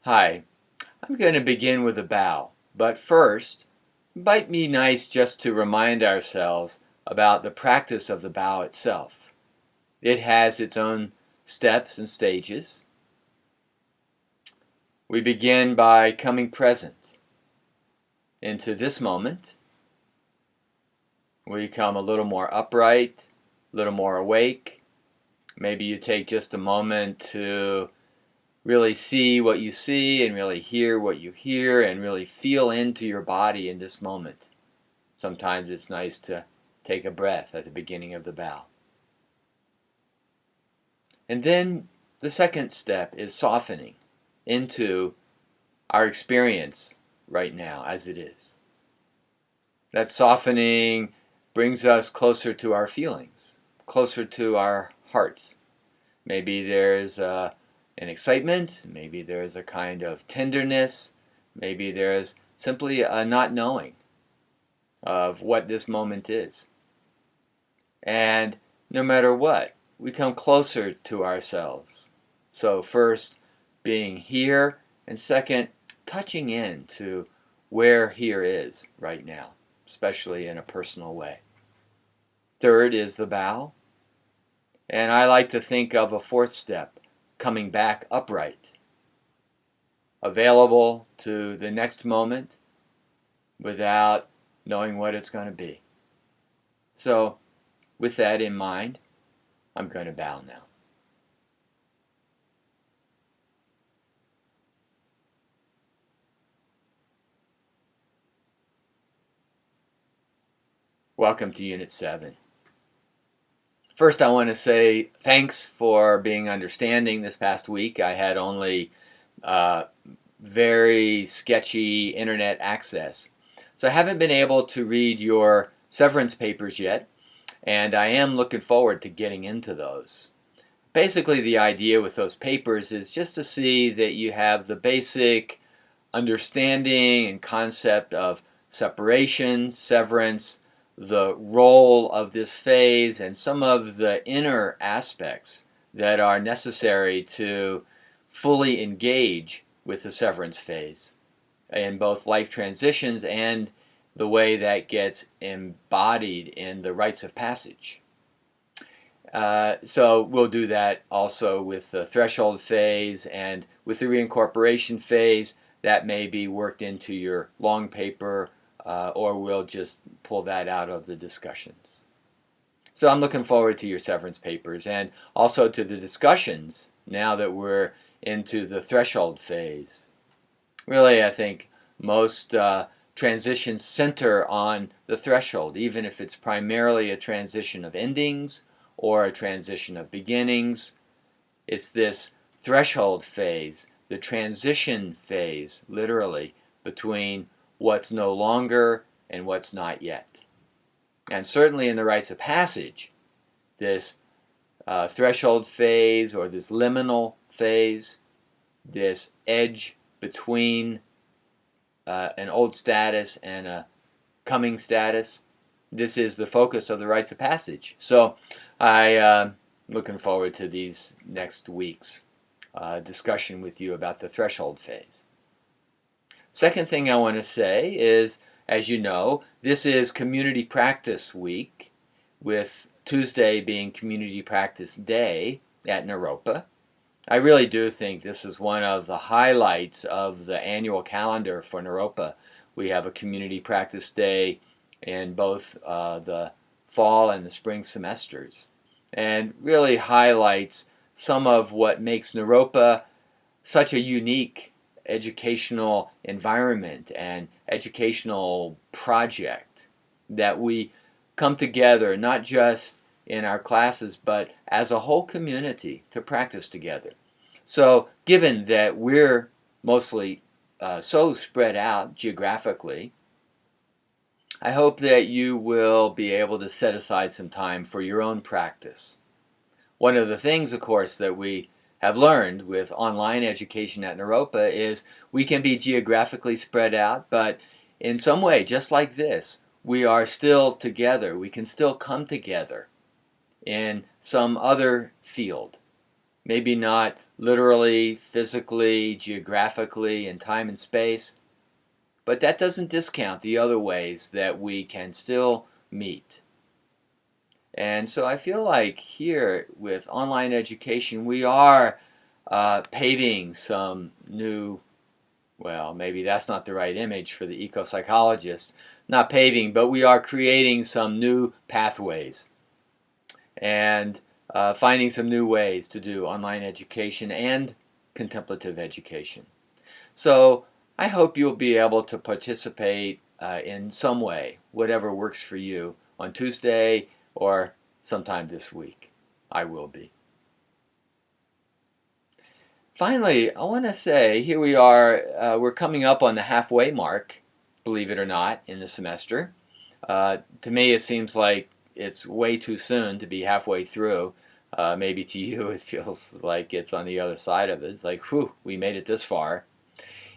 Hi, I'm going to begin with a bow, but first, it might be nice just to remind ourselves about the practice of the bow itself. It has its own steps and stages. We begin by coming present into this moment. We become a little more upright, a little more awake. Maybe you take just a moment to really see what you see and really hear what you hear and really feel into your body in this moment. Sometimes it's nice to take a breath at the beginning of the bow. And then the second step is softening into our experience right now as it is. That softening brings us closer to our feelings, closer to our hearts. Maybe there's an excitement, maybe there's a kind of tenderness, maybe there's simply a not knowing of what this moment is. And no matter what, we come closer to ourselves. So first, being here, and second, touching in to where here is right now, especially in a personal way. Third is the bow. And I like to think of a fourth step, coming back upright, available to the next moment without knowing what it's going to be. So, with that in mind, I'm going to bow now. Welcome to Unit 7. First, I want to say thanks for being understanding this past week. I had only very sketchy internet access. So I haven't been able to read your severance papers yet, and I am looking forward to getting into those. Basically, the idea with those papers is just to see that you have the basic understanding and concept of separation, severance, the role of this phase, and some of the inner aspects that are necessary to fully engage with the severance phase in both life transitions and the way that gets embodied in the rites of passage. So we'll do that also with the threshold phase, and with the reincorporation phase that may be worked into your long paper, or we'll just pull that out of the discussions. So I'm looking forward to your severance papers and also to the discussions now that we're into the threshold phase. Really, I think most transitions center on the threshold, even if it's primarily a transition of endings or a transition of beginnings. It's this threshold phase, the transition phase, literally, between what's no longer and what's not yet. And certainly in the rites of passage, this threshold phase or this liminal phase, this edge between an old status and a coming status, this is the focus of the rites of passage. So I'm looking forward to these next weeks' discussion with you about the threshold phase. Second thing I want to say is, as you know, this is Community Practice Week, with Tuesday being Community Practice Day at Naropa. I really do think this is one of the highlights of the annual calendar for Naropa. We have a Community Practice Day in both the fall and the spring semesters, and really highlights some of what makes Naropa such a unique educational environment and educational project, that we come together not just in our classes but as a whole community to practice together. So given that we're mostly so spread out geographically, I hope that you will be able to set aside some time for your own practice. One of the things, of course, that we have learned with online education at Naropa is we can be geographically spread out, but in some way, just like this, we are still together. We can still come together in some other field. Maybe not literally, physically, geographically, in time and space. But that doesn't discount the other ways that we can still meet. And so I feel like here with online education, we are paving some new, well, maybe that's not the right image for the eco-psychologist, not paving, but we are creating some new pathways and finding some new ways to do online education and contemplative education. So I hope you'll be able to participate in some way, whatever works for you, on Tuesday or sometime this week. I will be. Finally, I want to say, here we are, we're coming up on the halfway mark, believe it or not, in the semester. To me, it seems like it's way too soon to be halfway through. Maybe to you, it feels like it's on the other side of it. It's like, whew, we made it this far.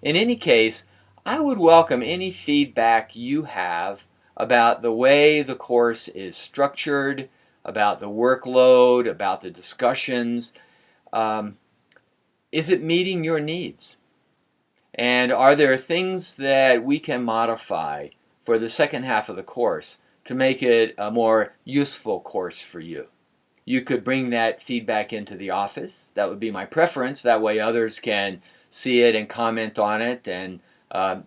In any case, I would welcome any feedback you have about the way the course is structured, about the workload, about the discussions. Is it meeting your needs? And are there things that we can modify for the second half of the course to make it a more useful course for you? You could bring that feedback into the office. That would be my preference. That way others can see it and comment on it and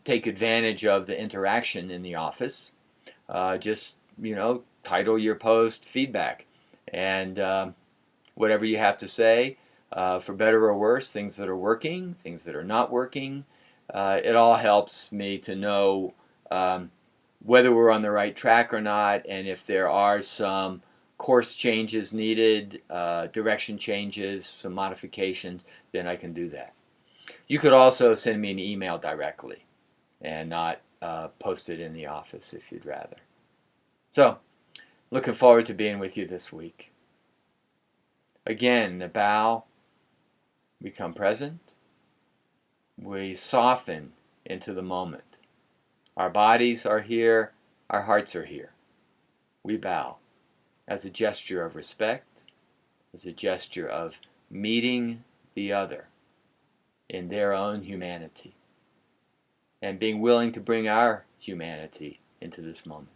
take advantage of the interaction in the office. Just, title your post feedback. And whatever you have to say, for better or worse, things that are working, things that are not working. It all helps me to know whether we're on the right track or not, and if there are some course changes needed, direction changes, some modifications, then I can do that. You could also send me an email directly and not post it in the office if you'd rather. So, looking forward to being with you this week. Again, the bow, become present. We soften into the moment. Our bodies are here, our hearts are here. We bow as a gesture of respect, as a gesture of meeting the other in their own humanity, and being willing to bring our humanity into this moment.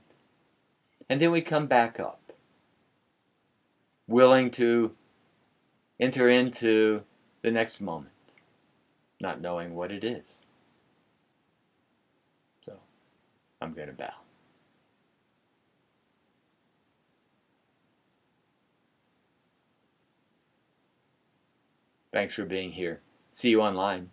And then we come back up, willing to enter into the next moment, not knowing what it is. So, I'm going to bow. Thanks for being here. See you online.